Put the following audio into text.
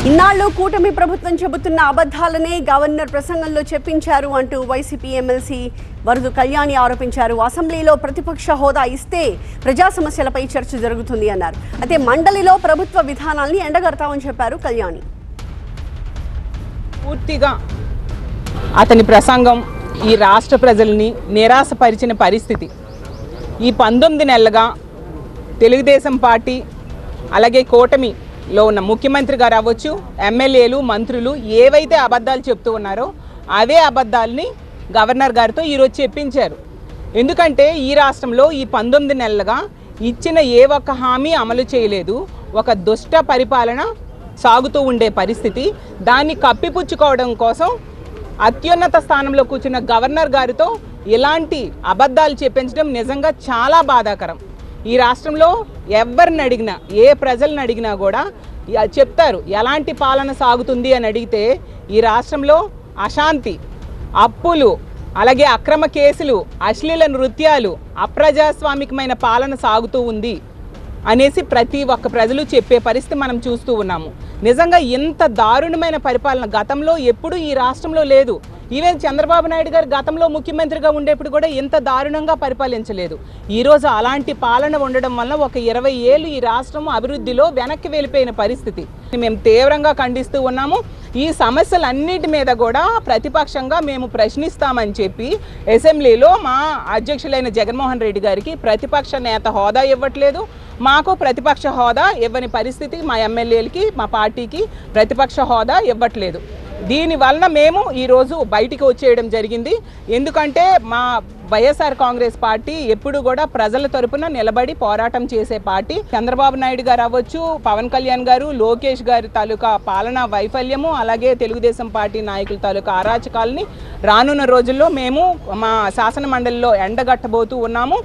ఇన్నాళ్ళు కూటమి ప్రభుత్వం చెబుతున్న అబద్ధాలనే గవర్నర్ ప్రసంగంలో చెప్పించారు అంటూ వైసీపీ ఎమ్మెల్సీ వరదు కళ్యాణి ఆరోపించారు. అసెంబ్లీలో ప్రతిపక్ష హోదా ఇస్తే ప్రజా సమస్యలపై చర్చ జరుగుతుంది అన్నారు. అయితే మండలిలో ప్రభుత్వ విధానాల్ని ఎండగడతామని చెప్పారు కళ్యాణి. పూర్తిగా అతని ప్రసంగం ఈ రాష్ట్ర ప్రజల్ని నిరాశపరిచిన పరిస్థితి. ఈ 19 నెలలుగా తెలుగుదేశం పార్టీ అలాగే కూటమిలో ఉన్న ముఖ్యమంత్రి గారు అవ్వచ్చు, ఎమ్మెల్యేలు, మంత్రులు ఏవైతే అబద్ధాలు చెప్తూ ఉన్నారో అవే అబద్ధాలని గవర్నర్ గారితో ఈరోజు చెప్పించారు. ఎందుకంటే ఈ రాష్ట్రంలో ఈ 19 నెలలుగా ఇచ్చిన ఏ ఒక్క హామీ అమలు చేయలేదు. ఒక దుష్ట పరిపాలన సాగుతూ ఉండే పరిస్థితి. దాన్ని కప్పిపుచ్చుకోవడం కోసం అత్యున్నత స్థానంలో కూర్చున్న గవర్నర్ గారితో ఇలాంటి అబద్ధాలు చెప్పించడం నిజంగా చాలా బాధాకరం. ఈ రాష్ట్రంలో ఎవరిని అడిగినా, ఏ ప్రజలను అడిగినా కూడా చెప్తారు ఎలాంటి పాలన సాగుతుంది అని అడిగితే ఈ రాష్ట్రంలో అశాంతి, అప్పులు, అలాగే అక్రమ కేసులు, అశ్లీల నృత్యాలు, అప్రజాస్వామికమైన పాలన సాగుతూ ఉంది అనేసి ప్రతి ఒక్క ప్రజలు చెప్పే పరిస్థితి మనం చూస్తూ ఉన్నాము. నిజంగా ఇంత దారుణమైన పరిపాలన గతంలో ఎప్పుడూ ఈ రాష్ట్రంలో లేదు. ఈవెన్ చంద్రబాబు నాయుడు గారు గతంలో ముఖ్యమంత్రిగా ఉండేప్పుడు కూడా ఇంత దారుణంగా పరిపాలించలేదు. ఈరోజు అలాంటి పాలన ఉండడం వల్ల ఒక 20 ఏళ్ళు ఈ రాష్ట్రం అభివృద్ధిలో వెనక్కి వెళ్ళిపోయిన పరిస్థితి మేము తీవ్రంగా ఖండిస్తూ ఉన్నాము. ఈ సమస్యలన్నిటి మీద కూడా ప్రతిపక్షంగా మేము ప్రశ్నిస్తామని చెప్పి అసెంబ్లీలో మా అధ్యక్షులైన జగన్మోహన్ రెడ్డి గారికి ప్రతిపక్ష నేత హోదా ఇవ్వట్లేదు. మాకు ప్రతిపక్ష హోదా ఇవ్వని పరిస్థితి, మా ఎమ్మెల్యేలకి, మా పార్టీకి ప్రతిపక్ష హోదా ఇవ్వట్లేదు. దీనివలన మేము ఈరోజు బయటికి వచ్చేయడం జరిగింది. ఎందుకంటే మా వైఎస్ఆర్ కాంగ్రెస్ పార్టీ ఎప్పుడు కూడా ప్రజల తరపున నిలబడి పోరాటం చేసే పార్టీ. చంద్రబాబు నాయుడు గారు అవ్వచ్చు, పవన్ కళ్యాణ్ గారు, లోకేష్ గారి తాలూకా పాలనా వైఫల్యము, అలాగే తెలుగుదేశం పార్టీ నాయకుల తాలూకా అరాచకాలని రానున్న రోజుల్లో మేము మా శాసన మండలిలో ఎండగట్టబోతూ ఉన్నాము.